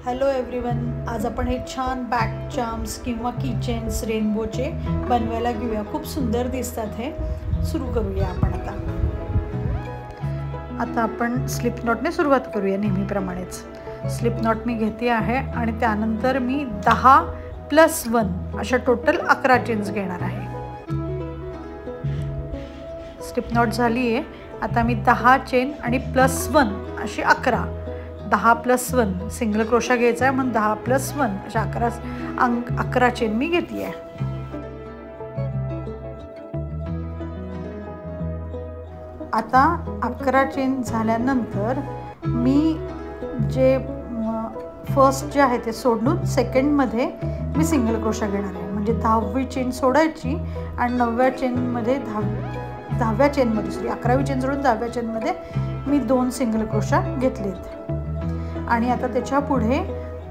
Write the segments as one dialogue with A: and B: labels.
A: Hello everyone, आज आपण हे छान बॅक चार्म्स किंवा कीचेन्स रेनबोचे बनवायला घेऊया. खूप सुंदर दिसतात. हे सुरू करूया आपण. आता आपण स्लिप नॉटने सुरुवात करूया. नेहमीप्रमाणेच स्लिप नॉट मी घेते आहे आणि त्यानंतर मी 10+1 अशा टोटल 11 चेन्स घेणार आहे. स्लिप नॉट झाली आहे. आता मी 10 चेन आणि +1 अशी 11, 10+1 सिंगल क्रोशा घ्यायचा आहे म्हणून 10+1 अशा 11 चेन मी घेते आहे. आता 11 चेन झाल्यानंतर मी जे फर्स्ट जे आहे ते सोडून सेकंडमध्ये मी सिंगल क्रोशा घेणार आहे. म्हणजे 10वी चेन सोडायची आणि 9व्या चेनमध्ये 10व्या चेनमध्ये 11वी चेन सोडून 10व्या चेनमध्ये मी 2 सिंगल क्रोशा घेतलेत. आणि आता त्याच्या पुढे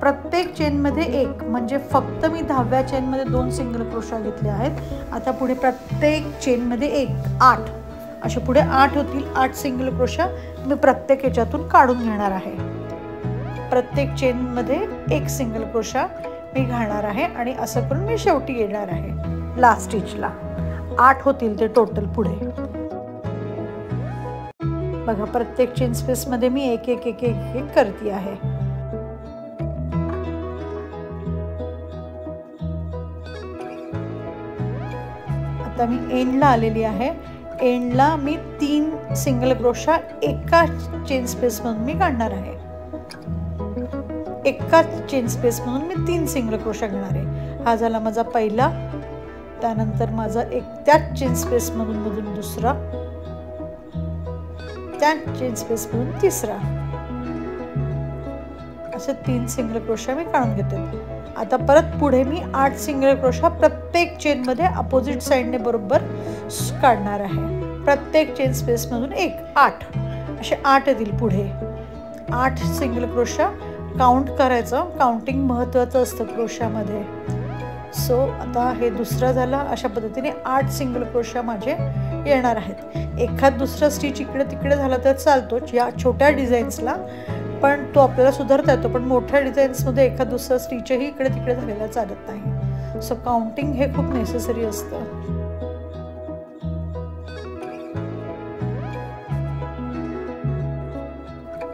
A: प्रत्येक चेनमध्ये 1, म्हणजे फक्त मी 10व्या चेनमध्ये 2 सिंगल क्रोशा घेतले आहेत. आता पुढे प्रत्येक चेनमध्ये 1, 8 असे पुढे 8 होतील. 8 सिंगल क्रोशा मी प्रत्येक याच्यातून काढून घेणार आहे. प्रत्येक चेनमध्ये 1 सिंगल क्रोशा मी घालणार आहे आणि असं करून मी शेवटी येणार आहे लास्ट स्टिचला. 8 होतील ते टोटल पुढे. बघा, प्रत्येक चेन स्पेसमध्ये मी एक करते आहे. आता मी एंडला आलेली आहे. एंडला मी 3 सिंगल क्रोशा एका चेन स्पेसमधून मी काढणार आहे. एका चेन स्पेसमधून मी 3 सिंगल क्रोशा घेणार आहे. हा झाला माझा पहिला. त्यानंतर माझा त्याच चेन स्पेसमधून दुसरा, त्या चेन स्पेसमधून तिसरा, असे 3 सिंगल क्रोशा मी काढून घेते. आता परत पुढे मी 8 सिंगल क्रोशा प्रत्येक चेनमध्ये अपोजिट साईडने बरोबर काढणार आहे. प्रत्येक चेन स्पेसमधून 8 असे 8 येतील पुढे. 8 सिंगल क्रोशा काउंट करायचं. काउंटिंग महत्त्वाचं असतं क्रोशामध्ये. सो आता हे दुसरा झाला. अशा पद्धतीने 8 सिंगल क्रोशा माझे येणार आहेत. एखाद दुसरा स्टिच इकडे तिकडे झाला तर चालतो या छोट्या डिझाईन्सला, पण तो आपल्याला सुधारता येतो. पण मोठ्या डिझाईन्समध्ये एखाद दुसरा स्टिचही इकडे तिकडे झालेला चालत नाही. सो काउंटिंग हे खूप नेसेसरी असतं.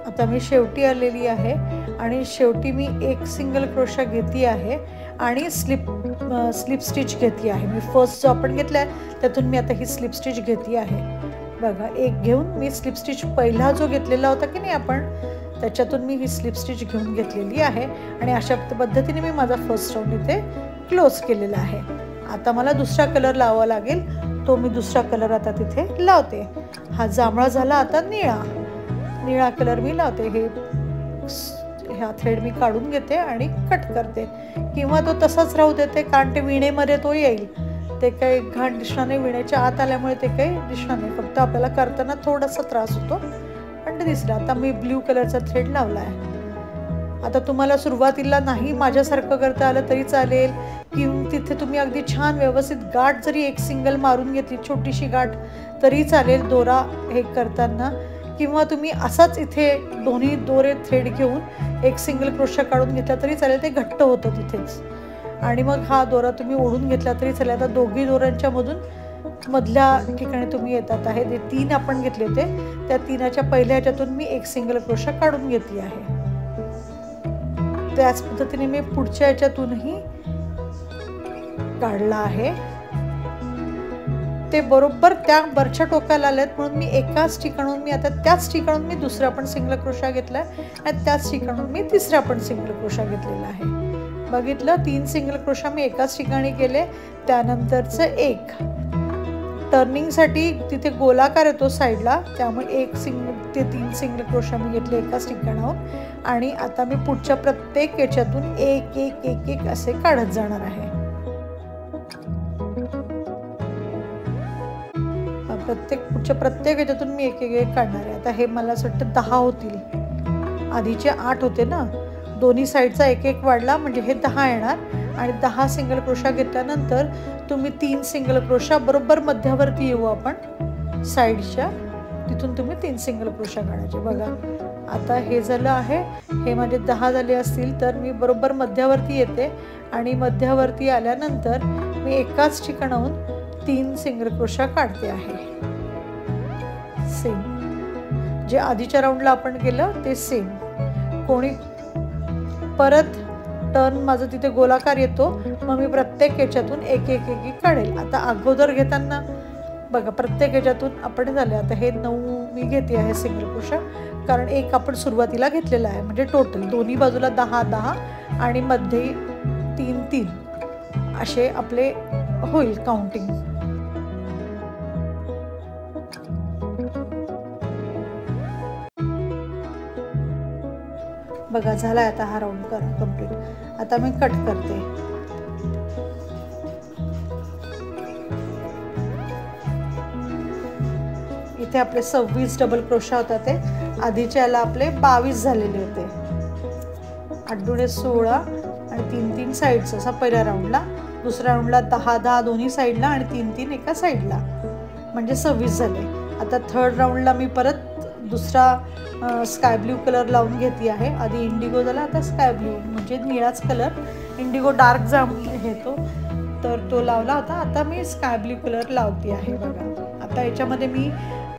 A: आता मी शेवटी आलेली आहे आणि शेवटी मी 1 सिंगल क्रोशा घेते आहे आणि स्लिप स्टिच घेते आहे. मी फर्स्ट जो आपण घेतला आहे त्यातून मी आता ही स्लिप स्टिच घेते आहे. बघा, एक घेऊन मी स्लिप स्टिच पहिला जो घेतलेला होता की नाही आपण, त्याच्यातून मी ही स्लिप स्टिच घेऊन घेतलेली आहे आणि अशा पद्धतीने मी माझा फर्स्ट राऊंड इथे क्लोज केलेला आहे. आता मला दुसरा कलर लावावा लागेल. तो मी दुसरा कलर आता तिथे लावते. हा जांभळा झाला. आता निळा कलर मी लावते. ह्या थ्रेड मी काढून घेते आणि कट करते, किंवा तो तसाच राहू देते, कारण ते विणेमध्ये तो येईल. ते काही घाण दिसणार नाही. विण्याच्या आत आल्यामुळे ते काही दिसणार नाही. फक्त आपल्याला करताना थोडासा त्रास होतो, पण ते दिसलं. आता मी ब्ल्यू कलरचा थ्रेड लावला आहे. आता तुम्हाला सुरुवातीला नाही माझ्यासारखं करता आलं तरी चालेल, किंवा तिथे तुम्ही अगदी छान व्यवस्थित गाठ जरी 1 सिंगल मारून घेतली, छोटीशी गाठ, तरी चालेल दोरा हे करताना. किंवा तुम्ही असाच इथे दोन्ही दोरे थ्रेड घेऊन 1 सिंगल क्रोशा काढून घेतला तरी चालेल. ते घट्ट होतं तिथेच. आणि मग हा दोरा तुम्ही ओढून घेतला तरी चालेल. आता दोघी दोऱ्यांच्या मधून मधल्या ठिकाणी तुम्ही येतात आहे. ते 3 आपण घेतले होते, त्या 3च्या पहिल्या ह्याच्यातून मी 1 सिंगल क्रोशा काढून घेतली आहे. त्याच पद्धतीने मी पुढच्या ह्याच्यातूनही काढला आहे. ते बरोबर त्या वरच्या टोकाला आलेत म्हणून मी एकाच ठिकाणून मी आता त्याच ठिकाणून मी दुसरा पण सिंगल क्रोशा घेतला आणि त्याच ठिकाणून मी तिसरा पण सिंगल क्रोशा घेतलेला आहे. बघितलं, 3 सिंगल क्रोशा मी एकाच ठिकाणी केले. त्यानंतरचं 1 टर्निंगसाठी तिथे गोलाकार येतो साईडला, त्यामुळे 3 सिंगल क्रोशा मी घेतले एकाच ठिकाणाहून. आणि आता मी पुढच्या प्रत्येक याच्यातून 1 असे काढत जाणार आहे. पुढच्या प्रत्येक याच्यातून मी 1 काढणार आहे. आता हे मला असं वाटतं 10 होतील. आधीचे 8 होते ना, दोन्ही साईडचा 1 वाढला म्हणजे हे 10 येणार. आणि 10 सिंगल क्रोशा घेतल्यानंतर तुम्ही 3 सिंगल क्रोशा बरोबर मध्यावरती येऊ आपण साईडच्या, तिथून तुम्ही 3 सिंगल क्रोशा काढायचे। बघा आता हे झालं आहे, हे माझे 10 झाले असतील तर मी बरोबर मध्यावरती येते आणि मध्यावरती आल्यानंतर मी एकाच ठिकाणाहून 3 सिंगल क्रोशा काढते आहे। सेम जे आधीच्या राऊंडला आपण केलं ते सेम। कोणी परत टर्न माझं तिथे गोलाकार येतो, मग मी प्रत्येक याच्यातून एक एक एक एक काढेल। आता अगोदर घेताना बघा प्रत्येक याच्यातून आपण झाले, आता हे 9 मी घेते आहे सिंगल क्रोशा, कारण एक आपण सुरुवातीला घेतलेला आहे, म्हणजे टोटल दोन्ही बाजूला 10 10 आणि मध्ये 3 3 असे आपले होईल काउंटिंग। बघा झाला आता हा राऊंड कंप्लीट। आता मी कट करते। इथे आपले 26 डबल क्रोशा होता, ते आधीच्या याला आपले 22 झालेले होते। 8 दुणे 16 आणि 3 3 साइड्स असा पहिल्या राऊंडला, दुसऱ्या राऊंडला 10 10 दोन्ही साइडला आणि 3 3 एका साइडला, म्हणजे 26 झाले। आता थर्ड राऊंडला मी परत दुसरा स्काय ब्ल्यू कलर लावून घेते आहे। आधी इंडिगो झाला, आता स्काय ब्ल्यू म्हणजे निळाच कलर, इंडिगो डार्क जाम हे तो लावला होता, आता मी स्काय ब्ल्यू कलर लावते आहे। बघा आता याच्यामध्ये मी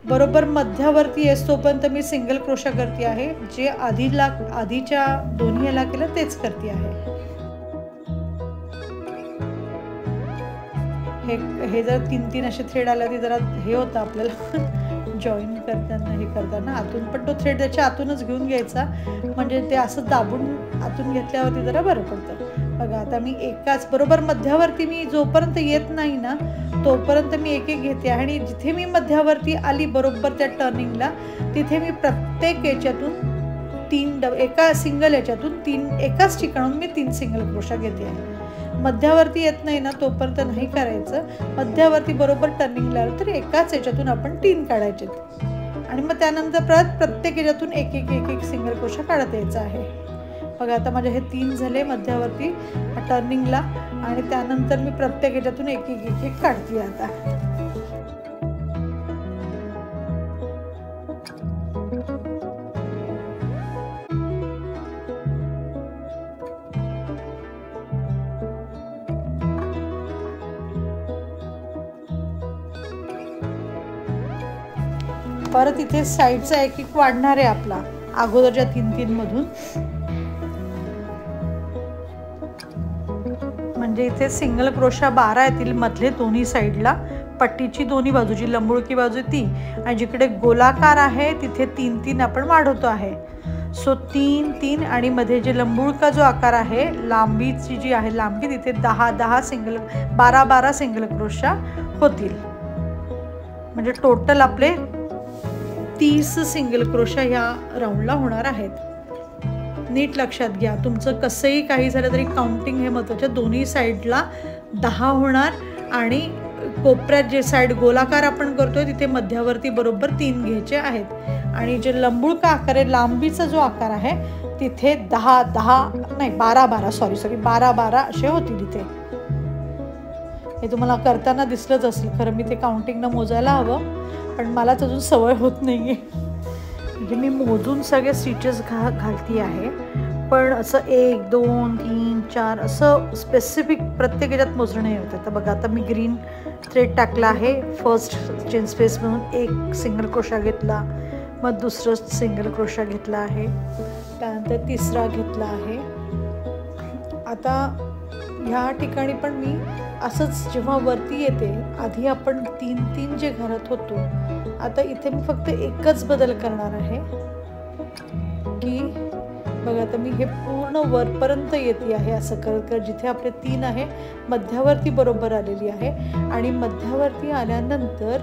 A: बरोबर मध्यावरती येतोपर्यंत मी सिंगल क्रोशा करते आहे, जे आधीच्या दोन्ही याला केलं तेच करते आहे। हे जर 3 3 असे थ्रेड आले ते जरा हे होतं आपल्याला जॉईन करताना आतून, पण तो थ्रेड त्याच्या आतूनच घेऊन घ्यायचा, म्हणजे ते असं दाबून आतून घेतल्यावरती जरा बरं पडतं। बघा आता मी एकाच बरोबर मध्यावरती मी जोपर्यंत येत नाही ना तोपर्यंत मी एक एक घेते, आणि जिथे मी मध्यावरती आली बरोबर त्या टर्निंगला तिथे मी प्रत्येक याच्यातून एका सिंगल याच्यातून 3 एकाच ठिकाणून मी 3 सिंगल क्रोशा घेते आहे। मध्यावरती येत नाही ना तोपर्यंत नाही करायचं, मध्यावरती बरोबर टर्निंगला आलं तर एकाच याच्यातून आपण 3 काढायचे, आणि मग त्यानंतर प्रत्येक याच्यातून एक एक एक एक सिंगल क्रोशा काढत यायचा आहे। बघा आता माझे हे 3 झाले मध्यावरती टर्निंगला, आणि त्यानंतर मी प्रत्येक याच्यातून एक एक एक एक काढते आता। परत इथे साईडचा एक एक वाढणार आहे आपला अगोदरच्या 3 3 मधून, म्हणजे इथे सिंगल क्रोशा 12 येतील मधले दोन्ही साईडला, पट्टीची दोन्ही बाजूची लंबुळकी बाजू ती, आणि जिकडे गोलाकार आहे तिथे 3 3 आपण वाढवतो आहे। सो 3 3 आणि मध्ये जे लंबुळका जो आकार आहे लांबीची जी आहे लांबी तिथे 10 10 सिंगल 12 12 सिंगल क्रोशा होतील, म्हणजे टोटल आपले 30 सिंगल क्रोशा ह्या राऊंडला होणार आहेत। नीट लक्षात घ्या, तुमचं कसंही काही झालं तरी काउंटिंग हे महत्त्वाचं। दोन्ही साईडला 10 होणार, आणि कोपऱ्यात जे साईड गोलाकार आपण करतोय तिथे मध्यावरती बरोबर 3 घ्यायचे आहेत, आणि जे लंबुळका आकार आहे लांबीचा जो आकार आहे तिथे 10 10 नाही 12 12 सॉरी 12 12 असे होतील इथे। हे तुम्हाला करताना दिसलंच असेल, खरं मी ते काउंटिंग न मोजायला हवं, पण मलाच अजून सवय होत नाही आहे, म्हणजे मी मोजून सगळे स्टिचेस घालती आहे, पण असं 1 2 3 4 असं स्पेसिफिक प्रत्येक याच्यात मोजणं नाही होतं। तर बघा आता मी ग्रीन थ्रेड टाकला आहे, फर्स्ट चेन स्पेस म्हणून एक सिंगल क्रोशा घेतला, मग दुसरं सिंगल क्रोशा घेतला आहे, त्यानंतर तिसरा घेतला आहे। आता ह्या ठिकाणी पण मी असंच जेव्हा वरती येते आधी आपण 3 3 जे घालत होतो, आता इथे मी फक्त एकच बदल करणार आहे की बघा आता मी हे पूर्ण वरपर्यंत येते आहे असं करत जिथे आपले 3 आहे मध्यावरती बरोबर आलेली आहे, आणि मध्यावरती आल्यानंतर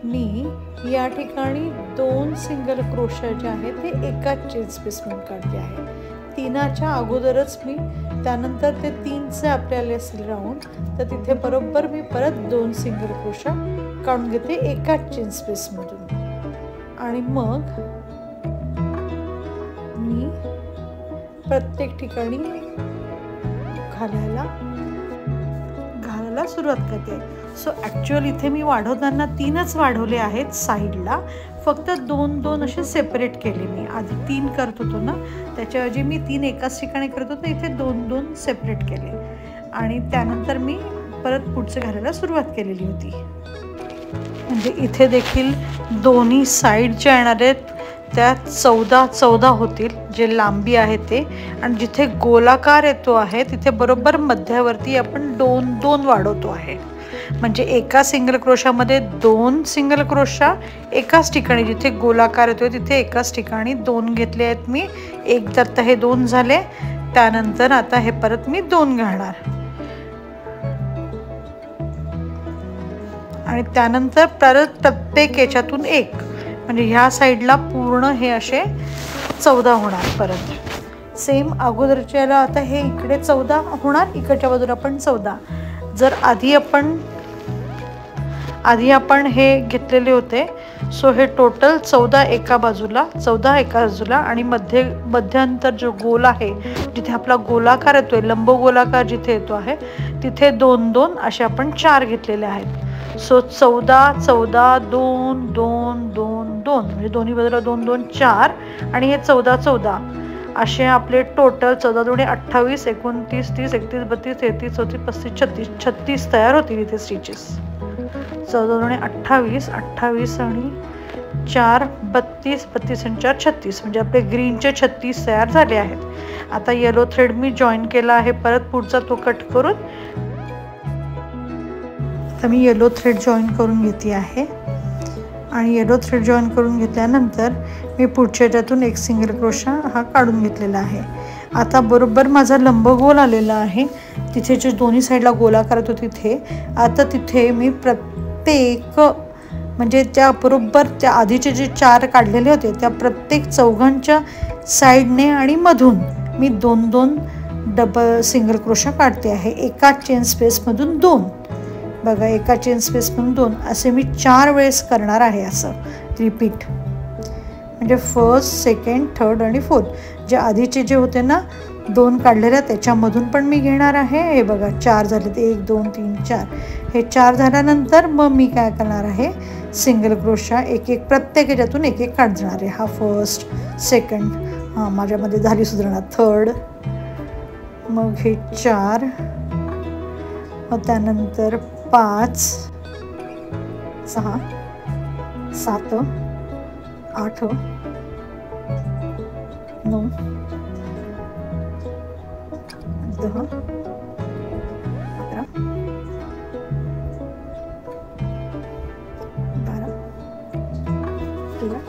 A: मी या ठिकाणी 2 सिंगल क्रोशा जे आहे ते एकाच चेन स्पेस म्हणून काढते आहे। 3च्या अगोदरच मी त्यानंतर ते 3चे आपल्याला असेल राऊंड, तर तिथे बरोबर मी परत 2 सिंगल क्रोशा काढून घेते एकाच चेन स्पेस मधून, आणि मग मी प्रत्येक ठिकाणी घालायला सुरुवात करते। सो ॲक्च्युअल इथे मी वाढवताना 3च वाढवले आहेत साईडला, फक्त 2-2 असे सेपरेट केले. मी आधी 3 करत होतो ना, त्याच्याऐवजी मी 3 एकाच ठिकाणी करत होतो, इथे 2-2 सेपरेट केले आणि त्यानंतर मी परत पुढचं घालायला सुरुवात केलेली होती. म्हणजे इथे देखील दोन्ही साईड ज्या येणार आहेत त्या 14 होतील, जे लांबी आहे ते. आणि जिथे गोलाकार येतो आहे तिथे बरोबर मध्यावरती आपण 2-2 वाढवतो आहे. म्हणजे एका सिंगल क्रोशामध्ये 2 सिंगल क्रोशा एकाच ठिकाणी, जिथे गोलाकार येतो तिथे एकाच ठिकाणी 2 घेतले आहेत मी. एक तर हे 2 झाले, त्यानंतर आता हे परत मी 2 घालणार आणि त्यानंतर परत प्रत्येक याच्यातून 1. म्हणजे ह्या साईडला पूर्ण हे असे 14 होणार. परत सेम अगोदरच्याला आता हे इकडे 14 होणार, इकडच्या बाजूला पण 14. जर आधी आपण हे घेतलेले होते, सो हे टोटल 14 एका बाजूला, 14 एका बाजूला आणि मध्यांतर जो गोल आहे जिथे आपला गोलाकार येतोय, लंब गोलाकार जिथे येतो आहे तिथे 2-2 असे आपण 4 घेतलेले आहेत. सो 14, 14, 2, 2, 2, 2 म्हणजे दोन्ही बाजूला 2, 2, 4 आणि हे 14, 14 असे आपले टोटल 14 दुणे 28, 29, 30, 31, 32, 33, 34, 35, 36 तयार होतील इथे स्टिचेस. 14 दुणे 28, 28 आणि 4 32, 32 आणि 4 36 म्हणजे आपले ग्रीनचे 36 तयार झाले आहेत. आता येलो थ्रेड मी जॉईन केला आहे, परत पुढचा तो कट करून. आता मी येलो थ्रेड जॉईन करून घेते आहे आणि येलो थ्रेड जॉईन करून घेतल्यानंतर मी पुढच्या ह्याच्यातून एक सिंगल क्रोशा हा काढून घेतलेला आहे. आता बरोबर माझा लंबगोल आलेला आहे, तिथे जे दोन्ही साईडला गोलाकार होतो तिथे. आता तिथे मी प्रत्येक म्हणजे त्या बरोबर त्या आधीचे जे 4 काढलेले होते त्या प्रत्येक चौघांच्या साईडने आणि मधून मी 2-2 डबल सिंगल क्रोशा काढते आहे. एका चेन स्पेसमधून 2. बघा, एका चेन स्पेसमधून 2 असे मी 4 वेळेस करणार आहे. असं रिपीट म्हणजे फर्स्ट, सेकंड, थर्ड आणि फोर्थ. जे आधीचे जे होते ना 2 काढलेल्या त्याच्यामधून पण मी घेणार आहे. हे बघा 4 झाले, ते 1 2 3 4. हे 4 झाल्यानंतर मग मी काय करणार आहे, सिंगल क्रोशा एक एक प्रत्येक ह्याच्यातून एक एक काढणार आहे. हा फर्स्ट, सेकंड, हां माझ्यामध्ये झाली सुधारणा, थर्ड, मग हे 4, मग त्यानंतर 5, 6, 7, 8, 9, 10, 11, 12, 13.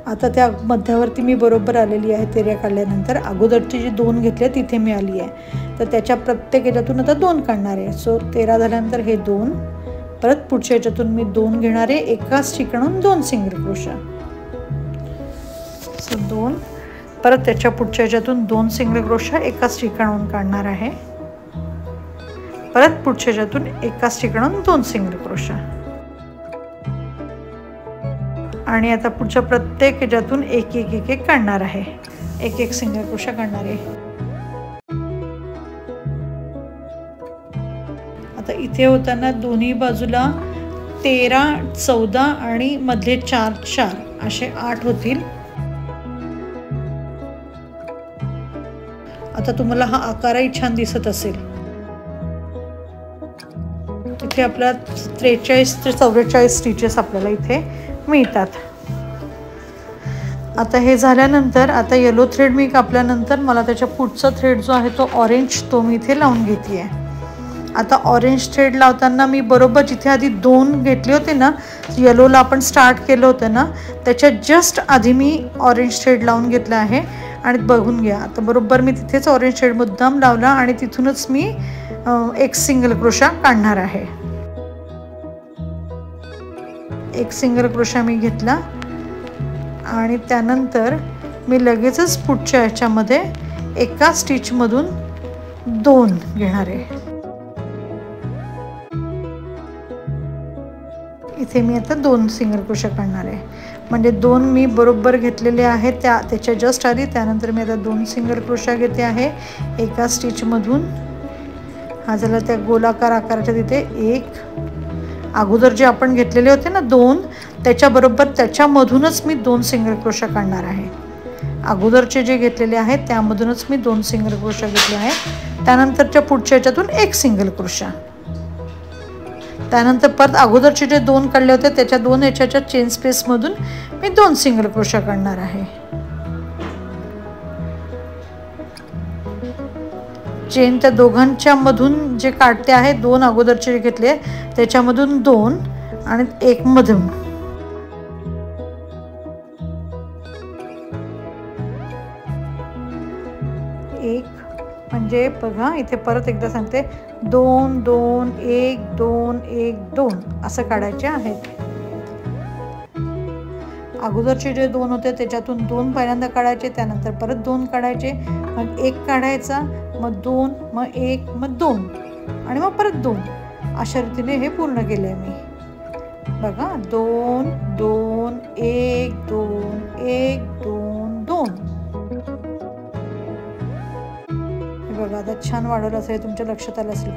A: आता त्या मध्यावरती मी बरोबर आलेली आहे. 13 काढल्यानंतर अगोदरची जी 2 घेतले तिथे मी आली आहे, तर त्याच्या प्रत्येक ह्याच्यातून आता 2 काढणार आहे. सो 13 झाल्यानंतर हे 2, परत पुढच्या ह्याच्यातून मी 2 घेणार आहे, एकाच ठिकाणून 2 सिंगल क्रोशा. सो 2, परत त्याच्या पुढच्या ह्याच्यातून 2 सिंगल क्रोशा एकाच ठिकाणून काढणार आहे, परत पुढच्या ह्याच्यातून एकाच ठिकाणून 2 सिंगल क्रोशा आणि आता पुढच्या प्रत्येक ह्याच्यातून एक एक एक एक काढणार आहे, एक एक सिंगल क्रोशा काढणार आहे. आता इथे होताना दोन्ही बाजूला 13, 14 आणि मधले 4 4 असे 8 होतील. आता तुम्हाला हा आकारही छान दिसत असेल. तिथे आपला 43 ते 44 स्टिचेस आपल्याला इथे मिळतात. आता हे झाल्यानंतर आता येलो थ्रेड मी कापल्यानंतर मला त्याच्या पुढचा थ्रेड जो आहे तो ऑरेंज, तो मी इथे लावून घेते आहे. आता ऑरेंज थ्रेड लावताना मी बरोबर जिथे आधी 2 घेतले होते ना, येलोला आपण स्टार्ट केलं होतं ना, त्याच्या जस्ट आधी मी ऑरेंज थ्रेड लावून घेतला आहे. आणि बघून घ्या, आता बरोबर मी तिथेच ऑरेंज थ्रेड मुद्दाम लावला आणि तिथूनच मी एक सिंगल क्रोशा काढणार आहे. एक सिंगल क्रोशा मी घेतला आणि त्यानंतर मी लगेचच पुढच्या ह्याच्यामध्ये एका स्टिचमधून 2 घेणार आहे. इथे मी आता 2 सिंगल क्रोशा काढणार आहे. म्हणजे 2 मी बरोबर घेतलेले आहेत त्याच्या जस्ट आधी. त्यानंतर मी आता 2 सिंगल क्रोशा घेते आहे एका स्टिचमधून हा झाला त्या गोलाकार आकाराच्या तिथे एक, अगोदर जे आपण घेतलेले होते ना 2, त्याच्याबरोबर त्याच्यामधूनच मी 2 सिंगल क्रोशा काढणार आहे. अगोदरचे जे घेतलेले आहेत त्यामधूनच मी 2 सिंगल क्रोशा घेतले आहे. त्यानंतरच्या पुढच्या याच्यातून 1 सिंगल क्रोशा. त्यानंतर परत अगोदरचे जे 2 काढले होते त्याच्या 2 याच्याच्या चेन स्पेसमधून मी 2 सिंगल क्रोशा काढणार आहे. चेन त्या दोघांच्या मधून जे काढते आहे, 2 अगोदरचे जे घेतले त्याच्यामधून 2 आणि 1 मधून. एक म्हणजे बघा इथे परत एकदा सांगते, 2 2 1 2 1 2 असं काढायचे आहेत. अगोदरचे जे 2 होते त्याच्यातून 2 पहिल्यांदा काढायचे, त्यानंतर परत 2 काढायचे, मग 1 काढायचा, मग 2, मग 1, मग 2 आणि मग परत 2. अशा रीतीने हे पूर्ण केलंय मी. बघा 2 2 1 2 1 2 2. बघा आता छान वाढवलं असेल, तुमच्या लक्षात आलं असेल.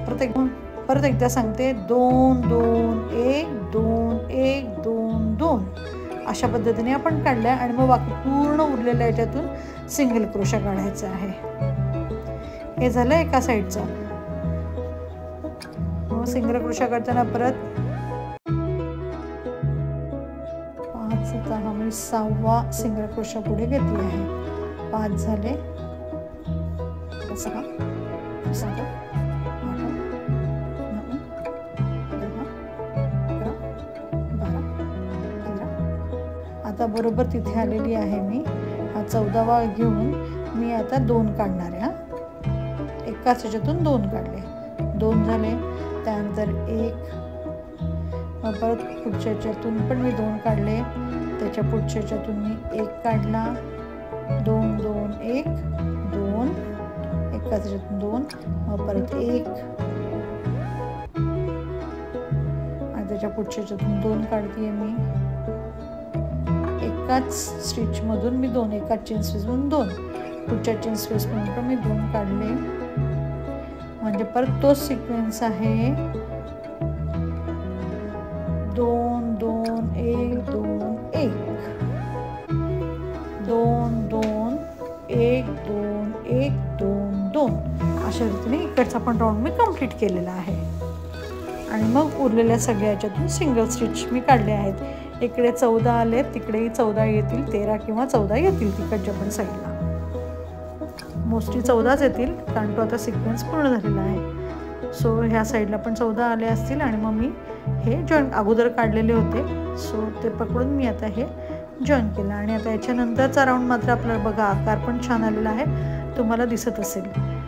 A: परत एकदा सांगते, 2 2 1 2 1 2 2 अशा पद्धतीने आपण काढल्या. आणि मग बाकी पूर्ण उरलेल्या याच्यातून सिंगल क्रोशा काढायचा आहे. हे झालं एका साईडचं. मग सिंगल क्रोशा करताना परत 5, आता हा मी 6वा सिंगल क्रोशा पुढे घेतली आहे. 5 झाले, 6 7 8 9 10 11 12 13. आता बरोबर तिथे आलेली आहे मी. हा 14वा घेऊन मी आता 2 काढणार आहे. एकाच ह्याच्यातून 2 काढले, 2 झाले. त्यानंतर 1, मग परत पुढच्या ह्याच्यातून पण मी 2 काढले, त्याच्या पुढच्या ह्याच्यातून मी 1 काढला, 2 2 1 2, एकाच ह्याच्यातून 2, मग परत 1 आणि त्याच्या पुढच्या ह्याच्यातून 2 काढते मी. एकाच स्टिचमधून मी 2, एकाच चेन स्पेसमधून 2, पुढच्या चेन स्पेसमधून पण मी 2 काढले. म्हणजे परत तोच सिक्वेन्स आहे, 2 2 1 2 1 2 2 1 2 1 2 2 अशा रीतीने इकडचा पण राऊंड मी कंप्लीट केलेला आहे. आणि मग उरलेल्या सगळ्या याच्यातून सिंगल स्टिच मी काढले आहेत. इकडे 14 आले, तिकडेही 14 येतील, 13 किंवा 14 येतील तिकडच्या पण साईडला. मोस्टली 14च येतील, कारण तो आता सिक्वेन्स पूर्ण झालेला आहे. सो ह्या साईडला पण 14 आले असतील. आणि मग मी हे जॉईन अगोदर काढलेले होते, सो ते पकडून मी आता हे जॉईन केलं. आणि आता याच्यानंतरचा राऊंड मात्र आपल्याला बघा आकार पण छान आलेला आहे, तुम्हाला दिसत असेल.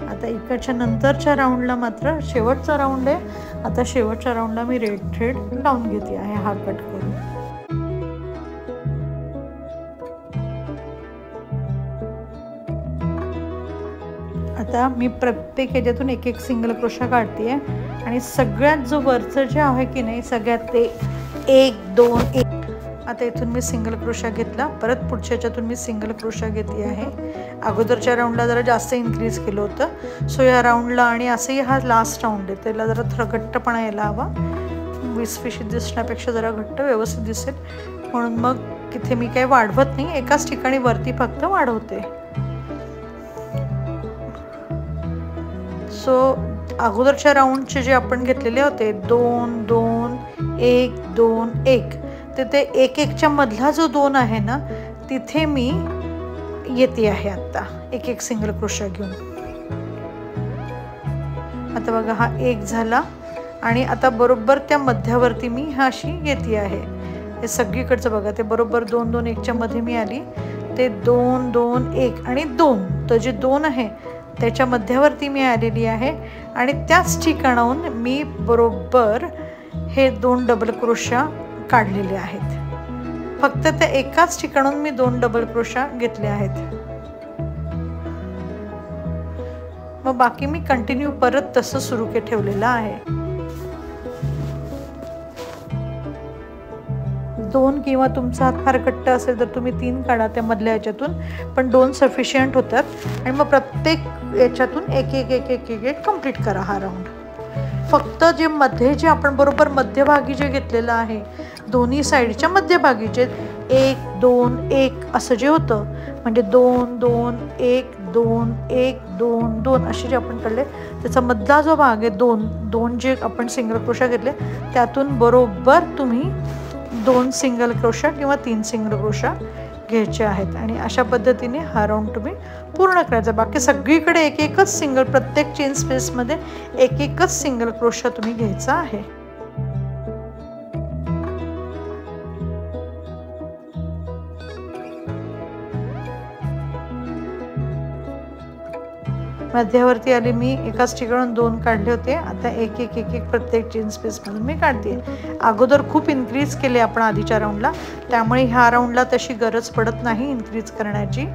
A: आता इकडच्या नंतरच्या राऊंडला मात्र शेवटचा राऊंड आहे. आता शेवटच्या राऊंडला मी रेड थ्रेड लावून घेते आहे, हा कट करून. आता मी प्रत्येक ह्याच्यातून एक सिंगल क्रोशा काढते आहे. आणि सगळ्यात जो वरचं जे आहे की नाही सगळ्यात ते 1 2 1. आता इथून मी सिंगल क्रोशा घेतला, परत पुढच्या ह्याच्यातून मी सिंगल क्रोशा घेतली आहे. अगोदरच्या राऊंडला जरा जास्त इन्क्रीज केलं होतं, सो या राऊंडला आणि असंही हा लास्ट राऊंड आहे, त्याला जरा थोडा घट्टपणा यायला हवा. विसफिशीत दिसण्यापेक्षा जरा घट्ट व्यवस्थित दिसेल, म्हणून मग तिथे मी काही वाढवत नाही, एकाच ठिकाणी वरती फक्त वाढवते. सो अगोदरच्या राऊंडचे जे आपण घेतलेले होते 2 2 1 2 1, तर ते 1 1च्या मधला जो 2 आहे ना तिथे मी येते आहे आता 1 1 सिंगल क्रोशा घेऊन. आता बघा हा 1 झाला. आणि आता बरोबर त्या मध्यावरती मी हा अशी येते आहे. हे सगळीकडचं बघा, ते बरोबर 2 2 1च्या मध्ये मी आली, ते 2 2 1 आणि 2, तर जे 2 आहे त्याच्या मध्यावरती मी आलेली आहे. आणि त्याच ठिकाणाहून मी बरोबर हे 2 डबल क्रोशा काढलेले आहेत. फक्त त्या एकाच ठिकाणाहून मी 2 डबल क्रोशा घेतले आहेत. मग बाकी मी कंटिन्यू परत तसं सुरू ठेवलेलं आहे. 2 किंवा तुमचा हात फार घट्ट असेल तर तुम्ही 3 काढा त्या मधल्या याच्यातून, पण 2 सफिशियंट होतात. आणि मग प्रत्येक याच्यातून एक एक एक एक एक एक कंप्लीट करा हा राऊंड. फक्त जे मध्ये जे आपण बरोबर मध्यभागी जे घेतलेलं आहे दोन्ही साईडच्या मध्यभागी जे 1 2 1 असं जे होतं म्हणजे 2 2 1 2 1 2 2 असे जे आपण काढले त्याचा मधला जो भाग आहे 2 2 जे आपण सिंगल क्रोशा घेतले त्यातून बरोबर तुम्ही 2 सिंगल क्रोशा किंवा 3 सिंगल क्रोशा घ्यायचे आहेत आणि अशा पद्धतीने हा राऊंड तुम्ही पूर्ण करायचा। बाकी सगळीकडे एक एकच सिंगल प्रत्येक चेन स्पेसमध्ये एक एकच सिंगल क्रोशा तुम्ही घ्यायचा आहे। मध्यावरती आले मी एकाच ठिकाणून 2 काढले होते। आता एक एक एक एक प्रत्येक चेन स्पेस मधून मी काढते। अगोदर खूप इन्क्रीज केले आपण आधीच्या राऊंडला त्यामुळे ह्या राऊंडला तशी गरज पडत नाही इन्क्रीज करण्याची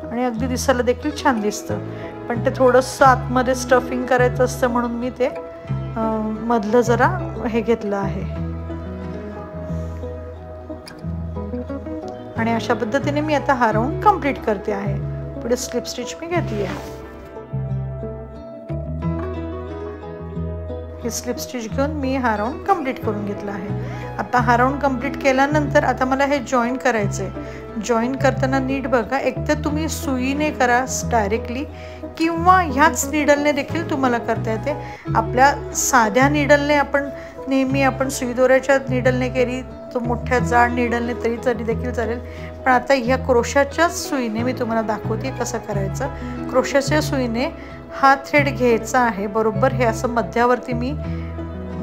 A: आणि अगदी दिसायला देखील छान दिसतं पण ते थोडंसं आतमध्ये स्टफिंग करायचं असतं म्हणून मी ते मधलं जरा हे घेतलं आहे आणि अशा पद्धतीने मी आता हा राऊंड कंप्लीट करते आहे। पुढे स्लिप स्टिच मी घेतली आहे। हे स्लिप स्टिच घेऊन मी हा राऊंड कंप्लीट करून घेतला आहे। आता हा राऊंड कंप्लीट केल्यानंतर आता मला हे जॉईन करायचंय। जॉईन करताना नीट बघा एक तर तुम्ही सुईने करा डायरेक्टली किंवा ह्याच नीडलने देखील तुम्हाला करता येते। आपल्या साध्या नीडलने आपण नेहमी आपण सुई दोऱ्याच्या नीडलने केली तो मोठ्या जाड नीडलने तरी देखील चालेल पण आता ह्या क्रोशाच्या सुईने मी तुम्हाला दाखवते कसं करायचं। क्रोशाच्या सुईने हा थ्रेड घ्यायचा आहे बरोबर हे असं मध्यावरती मी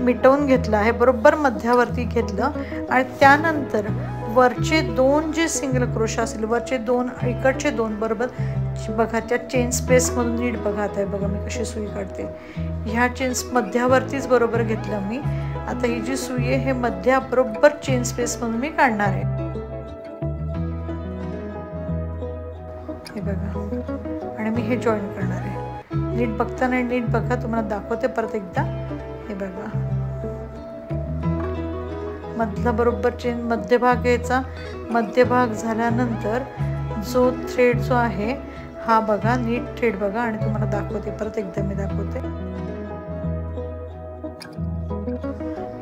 A: मिटवून घेतलं आहे बरोबर मध्यावरती घेतलं आणि त्यानंतर वरचे 2 जे सिंगल क्रोशा असेल वरचे 2 इकडचे 2 बरोबर बघा त्या चेन स्पेस मधून नीट बघा आता बघा मी कशी सुई काढते ह्या चेन मध्यावरतीच बरोबर घेतलं मी। आता ही जी सुई आहे हे मध्या बरोबर चेन स्पेस मधून मी काढणार आहे हे बघा आणि मी हे जॉईन करणार आहे। नीट बघताना नीट बघा तुम्हाला दाखवते परत एकदा हे बघा मधला बरोबर चेन मध्यभाग घ्यायचा मध्यभाग झाल्यानंतर जो थ्रेड जो आहे हा बघा नीट थ्रेड बघा आणि तुम्हाला दाखवते परत एकदा मी दाखवते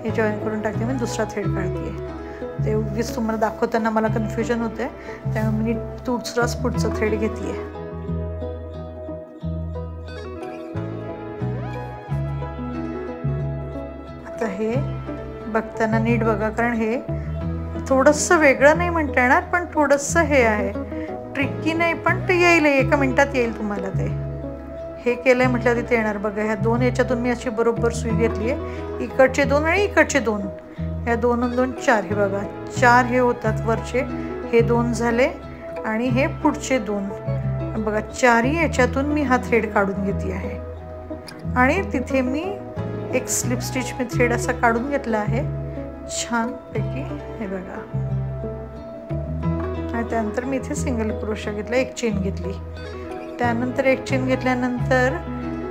A: हे जॉईन करून टाकते मी दुसरा थ्रेड काढते ते उगीच तुम्हाला दाखवताना मला कन्फ्युजन होते त्यामुळे मी दुसराच पुढचा थ्रेड घेते। आता हे बघताना नीट बघा कारण हे थोडंसं वेगळं नाही म्हणता येणार पण थोडंसं हे आहे ट्रिकी नाही पण ते येईल एका मिनिटात येईल तुम्हाला ते हे केलंय म्हटलं तिथे येणार बघा। ह्या 2 याच्यातून मी अशी बरोबर सुई घेतली आहे इकडचे 2 आणि इकडचे 2 ह्या 2 आणि 2 4 हे बघा 4 हे होतात वरचे हे 2 झाले आणि हे पुढचे 2 बघा 4ही याच्यातून मी हा थ्रेड काढून घेतली आहे आणि तिथे मी एक स्लिप स्टिच मी थ्रेड असा काढून घेतला आहे छान पैकी हे बघा आणि त्यानंतर मी इथे सिंगल क्रोशा घेतला एक चेन घेतली त्यानंतर एक चेन घेतल्यानंतर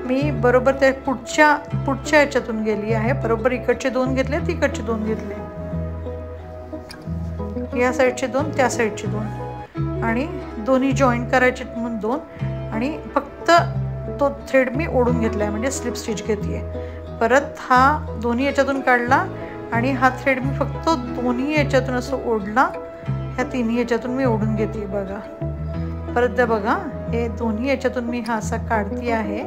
A: मी बरोबर त्या पुढच्या याच्यातून गेली आहे बरोबर इकडचे 2 घेतले तिकडचे 2 घेतले या साईडचे 2 त्या साईडचे 2 आणि दोन्ही जॉईन करायचे म्हणून 2 आणि फक्त तो थ्रेड मी ओढून घेतलाय म्हणजे स्लिप स्टिच घेतलीये परत हा दोन्ही याच्यातून काढला आणि हा थ्रेड मी फक्त दोन्ही याच्यातून असं ओढला ह्या तिन्ही याच्यातून मी ओढून घेते बघा परत बघा हे दोन्ही याच्यातून मी हा असा काढते आहे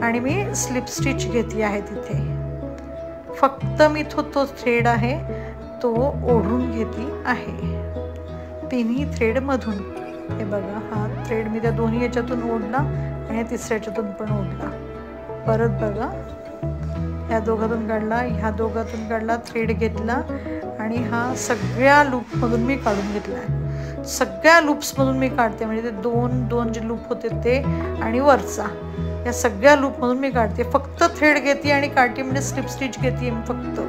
A: आणि मी स्लिप स्टिच घेतली आहे तिथे फक्त मी तो थ्रेड आहे तो ओढून घेतली आहे तिन्ही थ्रेड मधून हे बघा हा थ्रेड मी त्या दोन्ही याच्यातून ओढला आणि तिसऱ्या याच्यातून पण ओढला परत बघा ह्या दोघातून काढला ह्या दोघातून काढला थ्रेड घेतला आणि हा सगळ्या लूप मधून मी काढून घेतलाय सगळ्या लूप्स मधून मी काढते म्हणजे ते 2 जे लूप होते ते आणि वरचा या सगळ्या लूप मधून मी काढते फक्त थ्रेड घेते आणि काढते म्हणजे स्लिप स्टिच घेते मी फक्त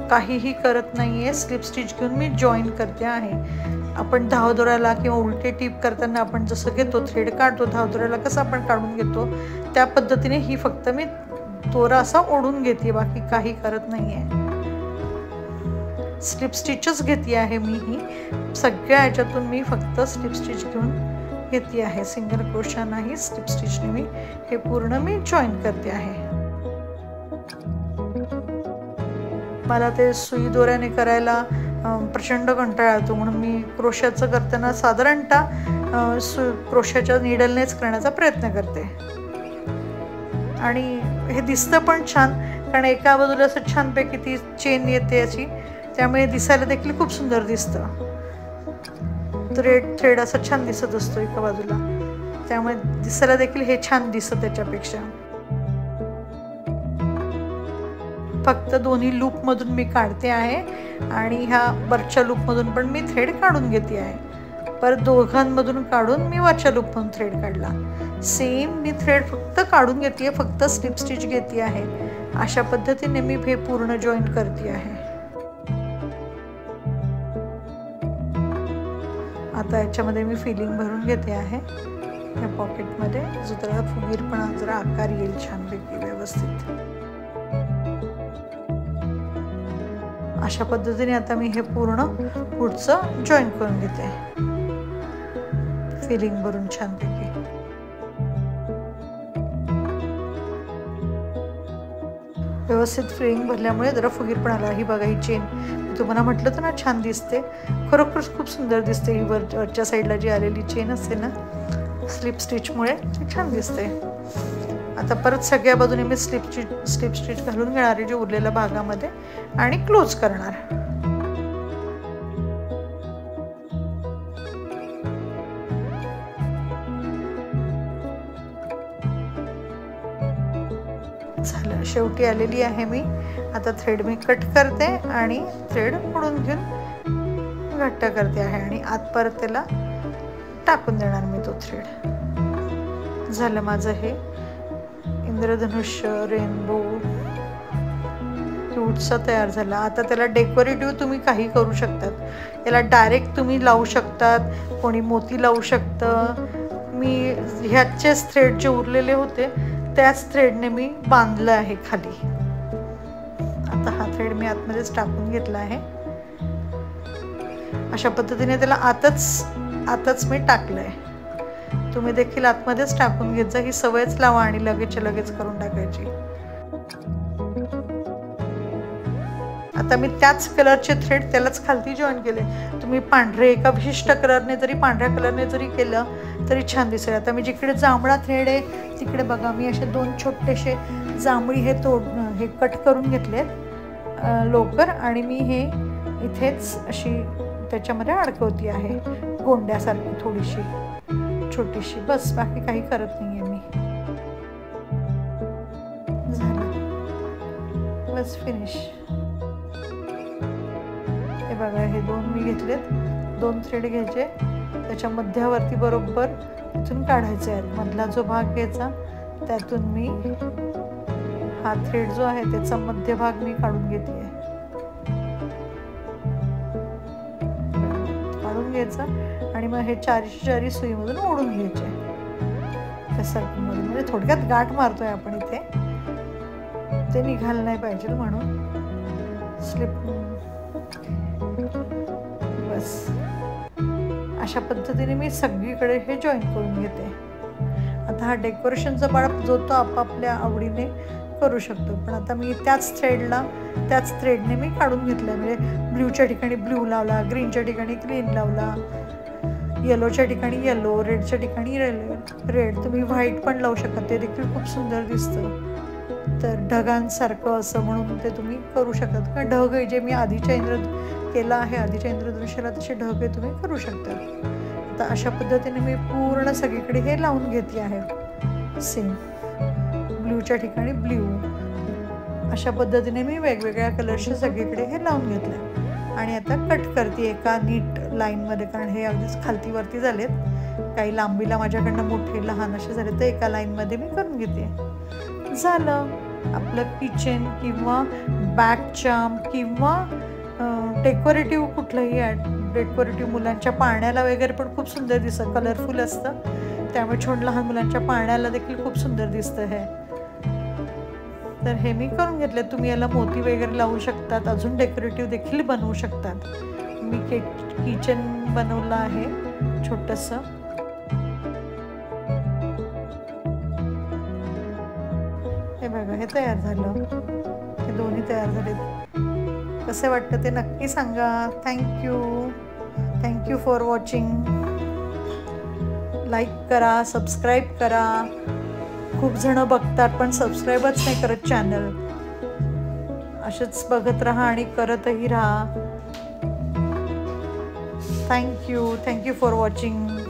A: काहीही करत नाहीये स्लिप स्टिच घेऊन मी जॉईन करते आहे। आपण धावदोऱ्याला किंवा उलटे टीप करताना आपण जसं घेतो थ्रेड काढतो धावदोऱ्याला कसं आपण काढून घेतो त्या पद्धतीने ही फक्त मी दोरा असा ओढून घेते बाकी काही करत नाहीये स्लिप स्टिचच घेते आहे मी ही सगळ्या याच्यातून मी फक्त स्लिप स्टिच घेऊन घेते आहे, सिंगल क्रोशा नाही, स्लिप स्टिचने मी हे पूर्ण जॉईन करते आहे. मला ते सुई दोऱ्याने करायला प्रचंड कंटाळा येतो, म्हणून मी क्रोशाचं करताना साधारणतः क्रोशाच्या नीडलनेच करण्याचा प्रयत्न करते. आणि हे दिसतं पण छान, कारण एका बाजूला असं छानपैकी ती चेन येते अशी, त्यामुळे दिसायला देखील खूप सुंदर दिसतं. थ्रेड असा छान दिसत असतो एका बाजूला, त्यामुळे दिसायला देखील हे छान दिसतं त्याच्यापेक्षा. फक्त दोन्ही लूपमधून मी काढते आहे आणि ह्या वरच्या लूपमधून पण मी थ्रेड काढून घेते आहे. परत दोघांमधून काढून मी वरच्या लूपमधून थ्रेड काढला. सेम मी थ्रेड फक्त काढून घेते, फक्त स्लिप स्टिच घेते आहे. अशा पद्धतीने मी हे पूर्ण जॉईन करते आहे. आता याच्यामध्ये मी फिलिंग भरून घेते आहे या पॉकेटमध्ये, जो त्याला फुगीरपणा जरा आकार येईल छानपैकी व्यवस्थित. अशा पद्धतीने आता मी हे पूर्ण पुढचं जॉईन करून घेते, फिलिंग भरून छानपैकी. व्यवस्थित फिलिंग भरल्यामुळे जरा फुगीरपणा आला. ही बघा, ही चेन मी तुम्हाला म्हटलं तर ना छान दिसते, खरोखरच खूप सुंदर दिसते. ही वरच्या साईडला जी आलेली चेन असते ना स्लिप स्टिचमुळे ती छान दिसते. आता परत सगळ्या बाजूने मी स्लिप स्टिच घालून घेणार आहे जे उरलेल्या भागामध्ये आणि क्लोज करणार. झालं, शेवटी आलेली आहे मी. आता थ्रेड मी कट करते आणि थ्रेड मोडून घेऊन घट्ट करते आहे आणि आत परत त्याला टाकून देणार मी तो थ्रेड. झालं माझं हे इंद्रधनुष्य रेनबो क्यूटचा तयार झाला. आता त्याला डेकोरेटिव्ह तुम्ही काही करू शकतात. याला डायरेक्ट तुम्ही लावू शकतात, कोणी मोती लावू शकतं. मी ह्याचेच थ्रेड जे उरलेले होते त्याच थ्रेडने मी बांधलं आहे खाली. आता हा थ्रेड मी आतमध्येच टाकून घेतला आहे. अशा पद्धतीने त्याला आतच मी टाकलंय. तुम्ही देखील आतमध्येच टाकून घेत जा. ही सवयच लावा आणि लगेचच्या लगेच करून टाकायची. आता मी त्याच कलरचे थ्रेड त्यालाच खालती जॉईन केले. तुम्ही पांढरे एका विशिष्ट कलरने जरी पांढऱ्या कलरने जरी केलं तरी छान दिसेल. आता मी जिकडे जांभळा थ्रेड आहे तिकडे बघा मी असे 2 छोटेसे जांभळी हे कट करून घेतलेत लोकर आणि मी हे इथेच अशी त्याच्यामध्ये अडकवती आहे गोंड्यासारखी थोडीशी छोटीशी. बस, बाकी काही करत नाहीये मी. झालं, बस फिनिश. हे बघा, हे 2 मी घेतलेत. 2 थ्रेड घ्यायचे, त्याच्या मध्यावरती बरोबर इथून काढायचे आहेत. मधला जो भाग घ्यायचा त्यातून मी हा थ्रेड जो आहे त्याचा मध्यभाग मी काढून घेते. काढून घ्यायचा आणि मग हे 4 सुईमधून ओढून घ्यायचे त्या सर्कलमधून. म्हणजे थोडक्यात गाठ मारतोय आपण इथे, ते निघायला नाही पाहिजे म्हणून. स्लिप, बस अशा पद्धतीने मी सगळीकडे हे जॉईन करून घेते. आता हा डेकोरेशनचा पार्ट जो तो आपापल्या आवडीने करू शकतो, पण आता मी त्याच थ्रेडने मी काढून घेतलं. म्हणजे ब्ल्यूच्या ठिकाणी ब्ल्यू लावला, ग्रीनच्या ठिकाणी ग्रीन लावला, येलोच्या ठिकाणी येलो, रेडच्या ठिकाणी रेड. तुम्ही व्हाईट पण लावू शकता, ते देखील खूप सुंदर दिसतं. तर ढगांसारखं असं म्हणून ते तुम्ही करू शकतात. कारण ढग जे मी आधीच्या इंद्रधनुष्याला तसे ढग तुम्ही करू शकतात. आता अशा पद्धतीने मी पूर्ण सगळीकडे हे लावून घेते आहे. सेम ब्ल्यूच्या ठिकाणी ब्ल्यू, अशा पद्धतीने मी वेगवेगळ्या कलरच्या सगळीकडे हे लावून घेतलं आणि आता कट करते एका नीट लाईनमध्ये. कारण हे अगदीच खालती वरती झालेत, काही लांबीला माझ्याकडनं मोठे लहान असे झाले, तर एका लाईनमध्ये मी करून घेते. झालं आपलं किचन किंवा बॅक चार्म किंवा डेकोरेटिव्ह कुठलंही डेकोरेटिव्ह. मुलांच्या पाळण्याला वगैरे पण खूप सुंदर दिसतं, कलरफुल असतं, त्यामुळे लहान मुलांच्या पाळण्याला देखील खूप सुंदर दिसतं हे. तर हे मी करून घेतले. तुम्ही याला मोती वगैरे लावू शकतात, अजून डेकोरेटिव्ह देखील बनवू शकतात. मी किचन बनवलं आहे छोटंसं. हे बघा, हे तयार झालं, हे दोन्ही तयार झालेत. कसे वाटतं ते नक्की सांगा. Thank you for watching. लाईक करा, सबस्क्राईब करा. खूप जण बघतात पण सबस्क्राईबच नाही करत चॅनल. असेच बघत राहा आणि करतही राहा. Thank you for watching.